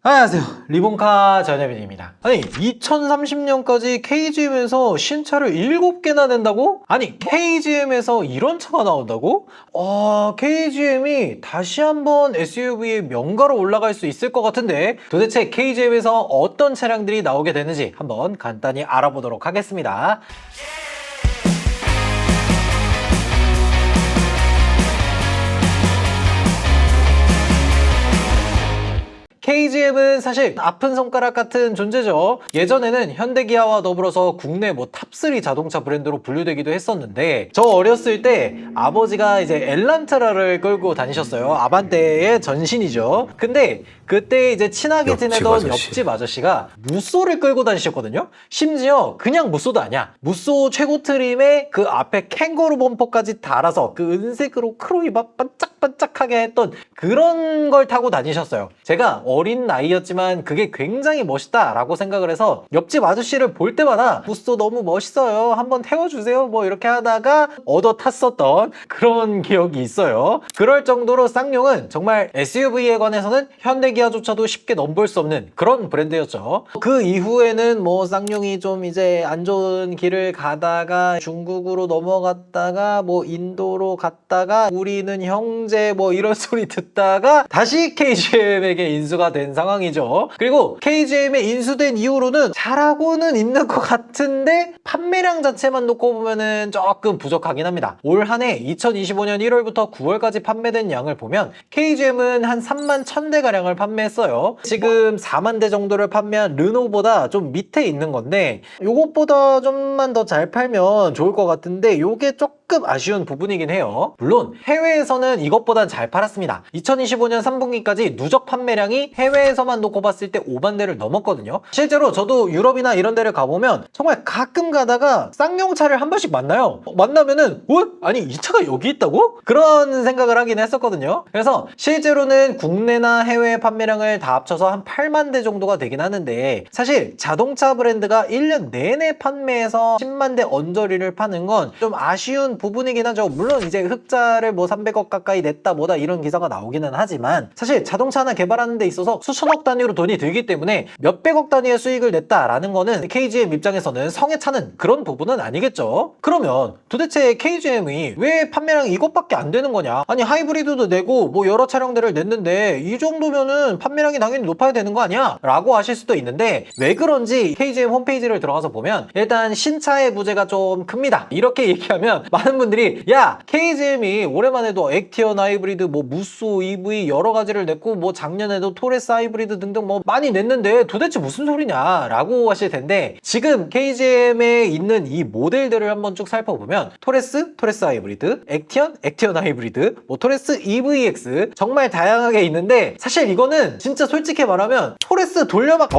안녕하세요. 리본카 전혜빈입니다. 아니 2030년까지 KGM에서 신차를 7개나 낸다고? 아니 KGM에서 이런 차가 나온다고? KGM이 다시 한번 SUV의 명가로 올라갈 수 있을 것 같은데 도대체 KGM에서 어떤 차량들이 나오게 되는지 한번 간단히 알아보도록 하겠습니다. KGM은 사실 아픈 손가락 같은 존재죠. 예전에는 현대기아와 더불어서 국내 탑3 자동차 브랜드로 분류되기도 했었는데 저 어렸을 때 아버지가 이제 엘란트라를 끌고 다니셨어요. 아반떼의 전신이죠. 근데 그때 이제 친하게 지내던 옆집 아저씨가 무쏘를 끌고 다니셨거든요. 심지어 그냥 무쏘도 아니야. 무쏘 최고 트림에 그 앞에 캥거루 범퍼까지 달아서 그 은색으로 크롬이 막 반짝반짝하게 했던 그런 걸 타고 다니셨어요. 제가 어린 나이였지만 그게 굉장히 멋있다라고 생각을 해서 옆집 아저씨를 볼 때마다 무쏘 너무 멋있어요. 한번 태워주세요. 뭐 이렇게 하다가 얻어 탔었던 그런 기억이 있어요. 그럴 정도로 쌍용은 정말 SUV에 관해서는 현대기아조차도 쉽게 넘볼 수 없는 그런 브랜드였죠. 그 이후에는 뭐 쌍용이 좀 이제 안 좋은 길을 가다가 중국으로 넘어갔다가 뭐 인도로 갔다가 우리는 형제 뭐 이런 소리 듣다가 다시 KGM에게 인수가 된 상황이죠. 그리고 KGM에 인수된 이후로는 잘하고는 있는 것 같은데 판매량 자체만 놓고 보면은 조금 부족하긴 합니다. 올 한 해 2025년 1월부터 9월까지 판매된 양을 보면 KGM은 한 3만 1000대 가량을 판매했어요. 지금 4만 대 정도를 판매한 르노보다 좀 밑에 있는 건데 요것보다 좀만 더 잘 팔면 좋을 것 같은데 요게 조금 아쉬운 부분이긴 해요. 물론 해외에서는 이것보단 잘 팔았습니다. 2025년 3분기까지 누적 판매량이 해외에서만 놓고 봤을 때 5만 대를 넘었거든요. 실제로 저도 유럽이나 이런 데를 가보면 정말 가끔 가다가 쌍용차를 한 번씩 만나요. 만나면은 아니 이 차가 여기 있다고? 그런 생각을 하긴 했었거든요. 그래서 실제로는 국내나 해외 판매량을 다 합쳐서 한 8만 대 정도가 되긴 하는데 사실 자동차 브랜드가 1년 내내 판매해서 10만 대 언저리를 파는 건 좀 아쉬운 부분이긴 하죠. 물론 이제 흑자를 뭐 300억 가까이 냈다 뭐다 이런 기사가 나오기는 하지만 사실 자동차 하나 개발하는 데 있어서 수천억 단위로 돈이 들기 때문에 몇백억 단위의 수익을 냈다라는 거는 KGM 입장에서는 성에 차는 그런 부분은 아니겠죠. 그러면 도대체 KGM이 왜 판매량이 이것밖에 안 되는 거냐? 아니 하이브리드도 내고 뭐 여러 차량들을 냈는데 이 정도면은 판매량이 당연히 높아야 되는 거 아니야? 라고 하실 수도 있는데 왜 그런지 KGM 홈페이지를 들어가서 보면 일단 신차의 부재가 좀 큽니다. 이렇게 얘기하면 많은 분들이 야 KGM이 올해만 해도 액티언 하이브리드 뭐 무쏘 EV 여러 가지를 냈고 뭐 작년에도 토레스 하이브리드 등등 뭐 많이 냈는데 도대체 무슨 소리냐 라고 하실 텐데 지금 KGM에 있는 이 모델들을 한번 쭉 살펴보면 토레스 하이브리드, 액티언 하이브리드, 뭐 토레스 EVX 정말 다양하게 있는데 사실 이거는 진짜 솔직히 말하면 토레스 돌려막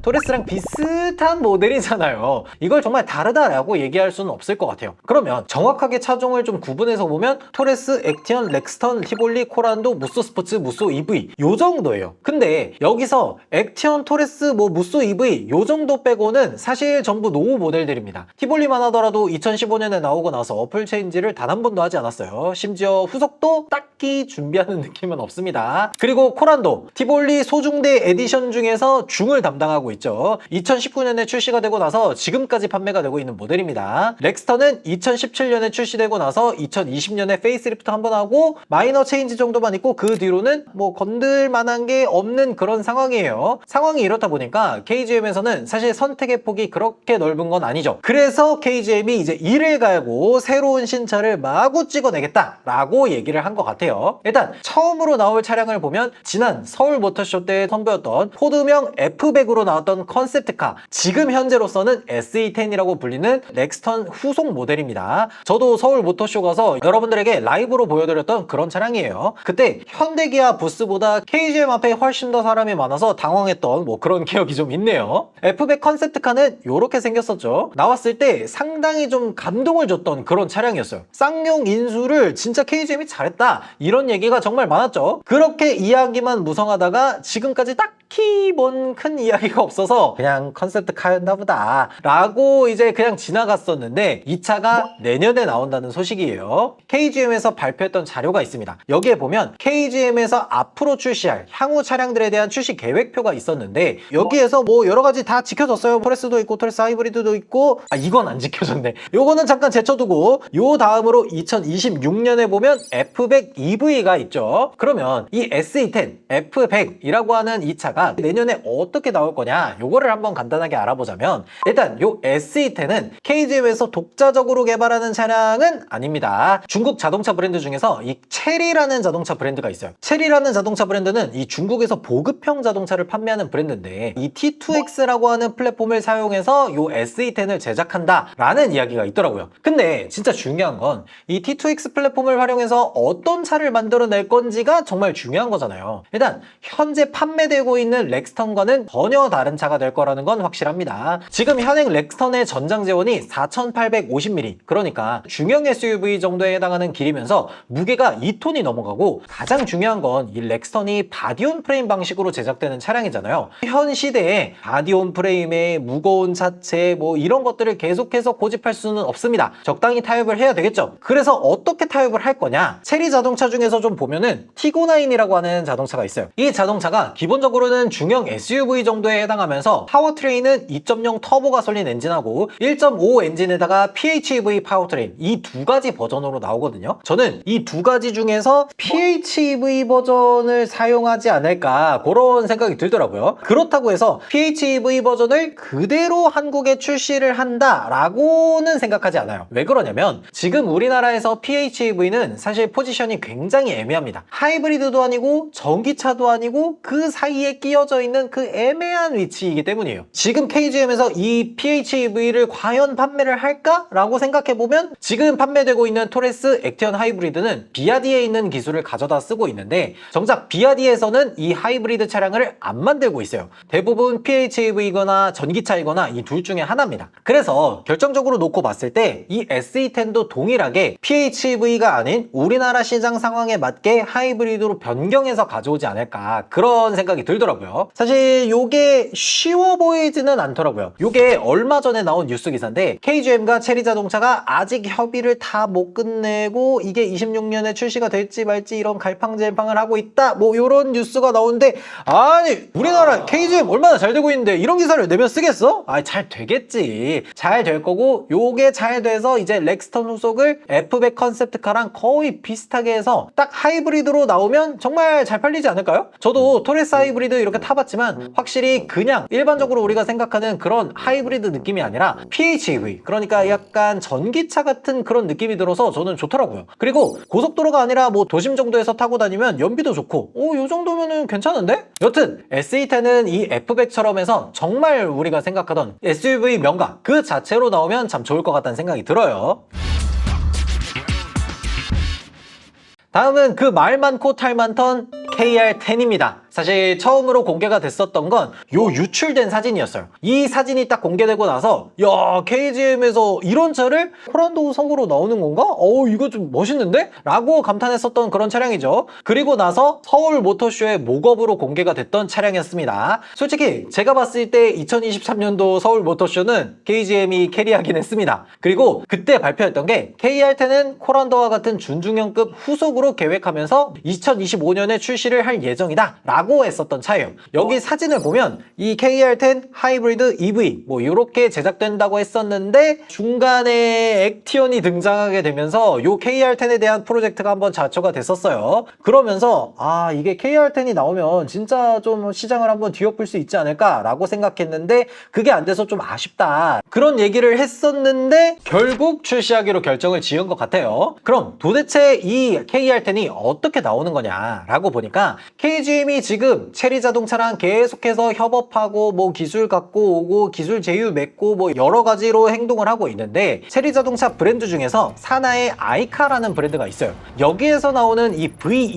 토레스랑 비슷한 모델이잖아요. 이걸 정말 다르다라고 얘기할 수는 없을 것 같아요. 그러면 정확하게 차종을 좀 구분해서 보면 토레스, 액티언, 렉스턴, 티볼리, 코란도, 무쏘 스포츠, 무쏘 EV 요 정도예요. 근데 여기서 액티언, 토레스, 뭐 무쏘 EV 요 정도 빼고는 사실 전부 노후 모델들입니다. 티볼리만 하더라도 2015년에 나오고 나서 어플 체인지를 단 한 번도 하지 않았어요. 심지어 후속도 딱히 준비하는 느낌은 없습니다. 그리고 코란도 티볼리 소중대 에디션 중에서 중을 담당하고 있죠. 2019년에 출시가 되고 나서 지금까지 판매가 되고 있는 모델입니다. 렉스턴은 2017년에 출시되고 나서 2020년에 페이스리프트 한번 하고 마이너 체인지 정도만 있고 그 뒤로는 뭐 건들 만한 게 없는 그런 상황이에요. 상황이 이렇다 보니까 KGM에서는 사실 선택의 폭이 그렇게 넓은 건 아니죠. 그래서 KGM이 이제 이를 갈고 새로운 신차를 마구 찍어내겠다라고 얘기를 한 것 같아요. 일단 처음으로 나올 차량을 보면 지난 서울 모터쇼 때 선보였던 포드명 F백으로 나왔던 컨셉트카, 지금 현재로서는 SE10이라고 불리는 렉스턴 후속 모델입니다. 저도 서울 모터쇼 가서 여러분들에게 라이브로 보여드렸던 그런 차량이에요. 그때 현대기아 부스보다 KGM 앞에 훨씬 더 사람이 많아서 당황했던 뭐 그런 기억이 좀 있네요. F백 컨셉트카는 이렇게 생겼었죠. 나왔을 때 상당히 좀 감동을 줬던 그런 차량이었어요. 쌍용 인수를 진짜 KGM이 잘했다 이런 얘기가 정말 많았죠. 그렇게 이야기만 무성하다가 지금까지 딱 딱히 뭔 큰 이야기가 없어서 그냥 컨셉트카였나 보다 라고 이제 그냥 지나갔었는데 이 차가 내년에 나온다는 소식이에요. KGM에서 발표했던 자료가 있습니다. 여기에 보면 KGM에서 앞으로 출시할 향후 차량들에 대한 출시 계획표가 있었는데 여기에서 뭐 여러 가지 다 지켜졌어요. 토레스도 있고 토레스 하이브리드도 있고 이건 안 지켜졌네. 요거는 잠깐 제쳐두고 요 다음으로 2026년에 보면 F100 EV가 있죠. 그러면 이 SE10 F100이라고 하는 이 차가 내년에 어떻게 나올 거냐 요거를 한번 간단하게 알아보자면 일단 요 SE10은 KGM에서 독자적으로 개발하는 차량은 아닙니다. 중국 자동차 브랜드 중에서 이 체리라는 자동차 브랜드가 있어요. 체리라는 자동차 브랜드는 이 중국에서 보급형 자동차를 판매하는 브랜드인데 이 T2X라고 하는 플랫폼을 사용해서 요 SE10을 제작한다 라는 이야기가 있더라고요. 근데 진짜 중요한 건 이 T2X 플랫폼을 활용해서 어떤 차를 만들어낼 건지가 정말 중요한 거잖아요. 일단 현재 판매되고 있는 렉스턴과는 전혀 다른 차가 될 거라는 건 확실합니다. 지금 현행 렉스턴의 전장 재원이 4850mm, 그러니까 중형 SUV 정도에 해당하는 길이면서 무게가 2톤이 넘어가고 가장 중요한 건 이 렉스턴이 바디온 프레임 방식으로 제작되는 차량이잖아요. 현 시대에 바디온 프레임의 무거운 차체 뭐 이런 것들을 계속해서 고집할 수는 없습니다. 적당히 타협을 해야 되겠죠. 그래서 어떻게 타협을 할 거냐? 체리 자동차 중에서 좀 보면은 티고9이라고 하는 자동차가 있어요. 이 자동차가 기본적으로는 중형 SUV 정도에 해당하면서 파워트레인은 2.0 터보 가솔린 엔진하고 1.5 엔진에다가 PHEV 파워트레인 이 두 가지 버전으로 나오거든요. 저는 이 두 가지 중에서 PHEV 버전을 사용하지 않을까 그런 생각이 들더라고요. 그렇다고 해서 PHEV 버전을 그대로 한국에 출시를 한다라고는 생각하지 않아요. 왜 그러냐면 지금 우리나라에서 PHEV는 사실 포지션이 굉장히 애매합니다. 하이브리드도 아니고 전기차도 아니고 그 사이에 끼어져 있는 그 애매한 위치이기 때문이에요. 지금 KGM에서 이 PHEV를 과연 판매를 할까라고 생각해보면 지금 판매되고 있는 토레스 액티언 하이브리드는 비아디에 있는 기술을 가져다 쓰고 있는데 정작 비아디에서는 이 하이브리드 차량을 안 만들고 있어요. 대부분 PHEV이거나 전기차이거나 이 둘 중에 하나입니다. 그래서 결정적으로 놓고 봤을 때 이 SE10도 동일하게 PHEV가 아닌 우리나라 시장 상황에 맞게 하이브리드로 변경해서 가져오지 않을까 그런 생각이 들더라고요. 사실 요게 쉬워 보이지는 않더라고요. 요게 얼마 전에 나온 뉴스 기사인데 KGM과 체리 자동차가 아직 협의를 다 못 끝내고 이게 26년에 출시가 될지 말지 이런 갈팡질팡을 하고 있다 뭐 요런 뉴스가 나오는데 아니 우리나라 KGM 얼마나 잘 되고 있는데 이런 기사를 내면 쓰겠어? 잘 되겠지. 잘 될 거고 요게 잘 돼서 이제 렉스턴 후속을 F100 컨셉트카랑 거의 비슷하게 해서 딱 하이브리드로 나오면 정말 잘 팔리지 않을까요? 저도 토레스 하이브리드 이렇게 타봤지만 확실히 그냥 일반적으로 우리가 생각하는 그런 하이브리드 느낌이 아니라 PHEV 그러니까 약간 전기차 같은 그런 느낌이 들어서 저는 좋더라고요. 그리고 고속도로가 아니라 뭐 도심 정도에서 타고 다니면 연비도 좋고 요 정도면은 괜찮은데? 여튼 SE10은 이 F100처럼 해서 정말 우리가 생각하던 SUV 명가 그 자체로 나오면 참 좋을 것 같다는 생각이 들어요. 다음은 그 말 많고 탈 많던 KR10입니다. 사실 처음으로 공개가 됐었던 건 요 유출된 사진이었어요. 이 사진이 딱 공개되고 나서 야 KGM에서 이런 차를 코란도 성으로 나오는 건가? 이거 좀 멋있는데? 라고 감탄했었던 그런 차량이죠. 그리고 나서 서울 모터쇼의 목업으로 공개가 됐던 차량이었습니다. 솔직히 제가 봤을 때 2023년도 서울 모터쇼는 KGM이 캐리하긴 했습니다. 그리고 그때 발표했던 게 KR10은 코란도와 같은 준중형급 후속으로 계획하면서 2025년에 출시를 할 예정이다 라고 했었던 차예요. 여기 사진을 보면 이 KR10 하이브리드 EV 뭐 이렇게 제작된다고 했었는데 중간에 액티언이 등장하게 되면서 요 KR10에 대한 프로젝트가 한번 자초가 됐었어요. 그러면서 이게 KR10이 나오면 진짜 좀 시장을 한번 뒤엎을 수 있지 않을까 라고 생각했는데 그게 안 돼서 좀 아쉽다 그런 얘기를 했었는데 결국 출시하기로 결정을 지은 것 같아요. 그럼 도대체 이 KR10이 어떻게 나오는 거냐 라고 보니까 KGM이 지금 체리 자동차랑 계속해서 협업하고 뭐 기술 갖고 오고 기술 제휴 맺고 뭐 여러 가지로 행동을 하고 있는데 체리 자동차 브랜드 중에서 산하의 아이카라는 브랜드가 있어요. 여기에서 나오는 이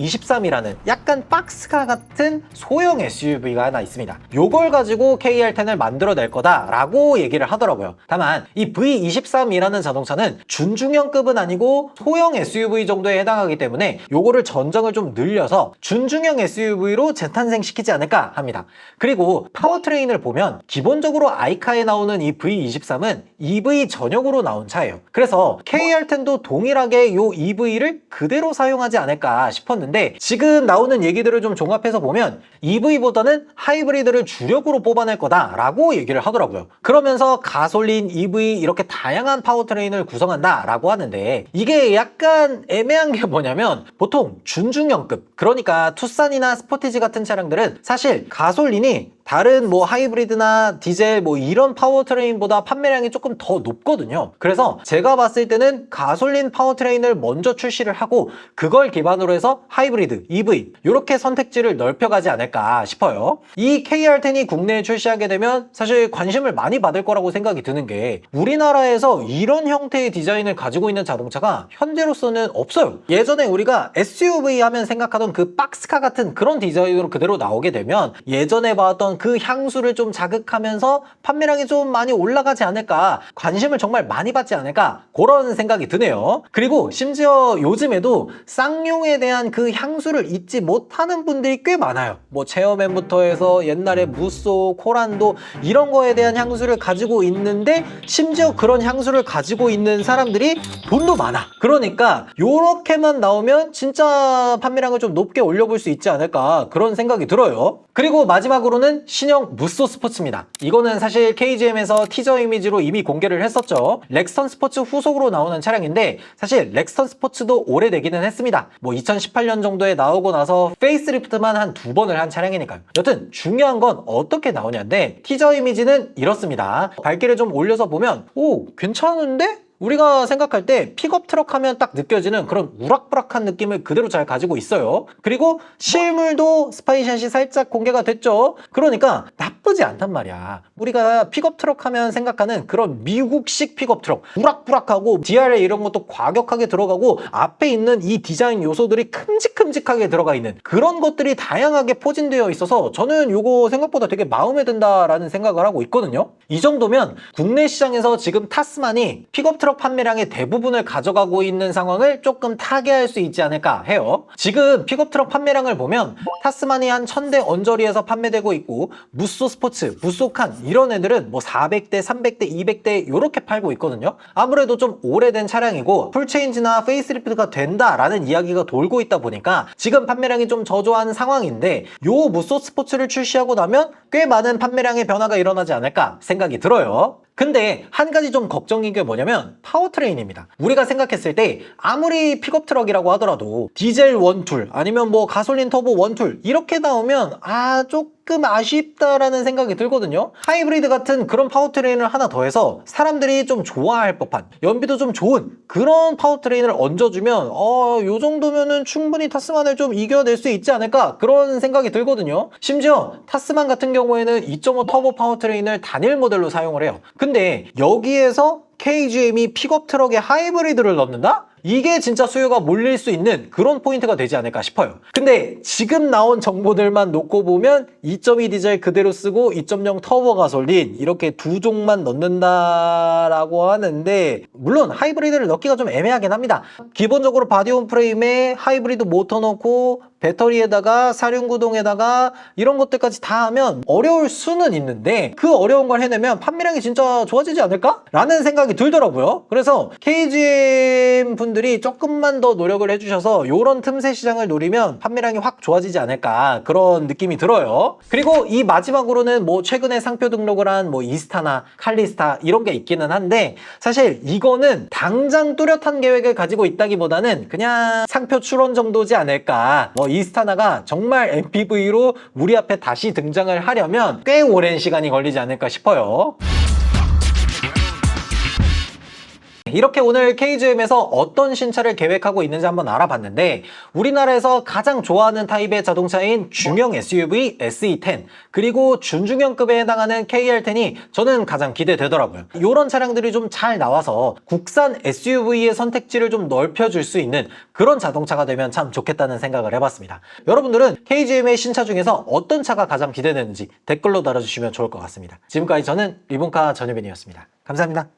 V23이라는 약간 박스카 같은 소형 SUV가 하나 있습니다. 요걸 가지고 KR10을 만들어낼 거다 라고 얘기를 하더라고요. 다만 이 V23이라는 자동차는 준중형급은 아니고 소형 SUV 정도에 해당하기 때문에 요거를 전장을 좀 늘려서 준중형 SUV로 재탄생시키지 않을까 합니다. 그리고 파워트레인을 보면 기본적으로 아이카에 나오는 이 V23은 EV 전용으로 나온 차예요. 그래서 KR10도 동일하게 이 EV를 그대로 사용하지 않을까 싶었는데 지금 나오는 얘기들을 좀 종합해서 보면 EV보다는 하이브리드를 주력으로 뽑아낼 거다라고 얘기를 하더라고요. 그러면서 가솔린, EV 이렇게 다양한 파워트레인을 구성한다 라고 하는데 이게 약간 애매한 게 뭐냐면 보통 준중형급, 그러니까 투싼이나 스포티지 같은 차량들은 사실 가솔린이 다른 뭐 하이브리드나 디젤 뭐 이런 파워트레인보다 판매량이 조금 더 높거든요. 그래서 제가 봤을 때는 가솔린 파워트레인을 먼저 출시를 하고 그걸 기반으로 해서 하이브리드, EV 이렇게 선택지를 넓혀가지 않을까 싶어요. 이 KR10이 국내에 출시하게 되면 사실 관심을 많이 받을 거라고 생각이 드는 게 우리나라에서 이런 형태의 디자인을 가지고 있는 자동차가 현재로서는 없어요. 예전에 우리가 SUV 하면 생각하던 그 박스카 같은 그런 디자인으로 그대로 나오게 되면 예전에 봤던 그 향수를 좀 자극하면서 판매량이 좀 많이 올라가지 않을까, 관심을 정말 많이 받지 않을까 그런 생각이 드네요. 그리고 심지어 요즘에도 쌍용에 대한 그 향수를 잊지 못하는 분들이 꽤 많아요. 뭐 체어맨부터 해서 옛날에 무쏘, 코란도 이런 거에 대한 향수를 가지고 있는데 심지어 그런 향수를 가지고 있는 사람들이 돈도 많아. 그러니까 요렇게만 나오면 진짜 판매량을 좀 높게 올려볼 수 있지 않을까 그런 생각이 들어요. 그리고 마지막으로는 신형 무쏘 스포츠입니다. 이거는 사실 KGM에서 티저 이미지로 이미 공개를 했었죠. 렉스턴 스포츠 후속으로 나오는 차량인데 사실 렉스턴 스포츠도 오래되기는 했습니다. 뭐 2018년 정도에 나오고 나서 페이스리프트만 한 2번을 한 차량이니까요. 여튼 중요한 건 어떻게 나오냐인데 티저 이미지는 이렇습니다. 밝기를 좀 올려서 보면 오, 괜찮은데? 우리가 생각할 때 픽업 트럭 하면 딱 느껴지는 그런 우락부락한 느낌을 그대로 잘 가지고 있어요. 그리고 실물도 스파이샷이 살짝 공개가 됐죠. 그러니까 나쁘지 않단 말이야. 우리가 픽업 트럭 하면 생각하는 그런 미국식 픽업 트럭, 우락부락하고 DRA 이런 것도 과격하게 들어가고 앞에 있는 이 디자인 요소들이 큼직큼직하게 들어가 있는 그런 것들이 다양하게 포진되어 있어서 저는 이거 생각보다 되게 마음에 든다라는 생각을 하고 있거든요. 이 정도면 국내 시장에서 지금 타스만이 픽업 트럭 판매량의 대부분을 가져가고 있는 상황을 조금 타개할 수 있지 않을까 해요. 지금 픽업 트럭 판매량을 보면 타스만이 한 1000대 언저리에서 판매되고 있고 무쏘 스포츠, 무쏘 칸 이런 애들은 뭐 400대, 300대, 200대 이렇게 팔고 있거든요. 아무래도 좀 오래된 차량이고 풀체인지나 페이스리프트가 된다라는 이야기가 돌고 있다 보니까 지금 판매량이 좀 저조한 상황인데 요 무쏘 스포츠를 출시하고 나면 꽤 많은 판매량의 변화가 일어나지 않을까 생각이 들어요. 근데 한 가지 좀 걱정인 게 뭐냐면 파워트레인입니다. 우리가 생각했을 때 아무리 픽업 트럭이라고 하더라도 디젤 원툴 아니면 뭐 가솔린 터보 원툴 이렇게 나오면 조금 아쉽다라는 생각이 들거든요. 하이브리드 같은 그런 파워트레인을 하나 더해서 사람들이 좀 좋아할 법한 연비도 좀 좋은 그런 파워트레인을 얹어주면 요 정도면은 충분히 타스만을 좀 이겨낼 수 있지 않을까 그런 생각이 들거든요. 심지어 타스만 같은 경우에는 2.5 터보 파워트레인을 단일 모델로 사용을 해요. 근데 여기에서 KGM이 픽업 트럭에 하이브리드를 넣는다? 이게 진짜 수요가 몰릴 수 있는 그런 포인트가 되지 않을까 싶어요. 근데 지금 나온 정보들만 놓고 보면 2.2 디젤 그대로 쓰고 2.0 터보 가솔린 이렇게 두 종만 넣는다라고 하는데 물론 하이브리드를 넣기가 좀 애매하긴 합니다. 기본적으로 바디온 프레임에 하이브리드 모터 넣고 배터리에다가 사륜구동에다가 이런 것들까지 다 하면 어려울 수는 있는데 그 어려운 걸 해내면 판매량이 진짜 좋아지지 않을까? 라는 생각이 들더라고요. 그래서 KGM 분들이 조금만 더 노력을 해주셔서 이런 틈새 시장을 노리면 판매량이 확 좋아지지 않을까 그런 느낌이 들어요. 그리고 이 마지막으로는 뭐 최근에 상표 등록을 한 뭐 이스타나 칼리스타 이런 게 있기는 한데 사실 이거는 당장 뚜렷한 계획을 가지고 있다기보다는 그냥 상표 출원 정도지 않을까. 뭐 이스타나가 정말 MPV로 우리 앞에 다시 등장을 하려면 꽤 오랜 시간이 걸리지 않을까 싶어요. 이렇게 오늘 KGM에서 어떤 신차를 계획하고 있는지 한번 알아봤는데 우리나라에서 가장 좋아하는 타입의 자동차인 중형 SUV SE10 그리고 준중형급에 해당하는 KR10이 저는 가장 기대되더라고요. 이런 차량들이 좀 잘 나와서 국산 SUV의 선택지를 좀 넓혀줄 수 있는 그런 자동차가 되면 참 좋겠다는 생각을 해봤습니다. 여러분들은 KGM의 신차 중에서 어떤 차가 가장 기대되는지 댓글로 달아주시면 좋을 것 같습니다. 지금까지 저는 리본카 전유빈이었습니다. 감사합니다.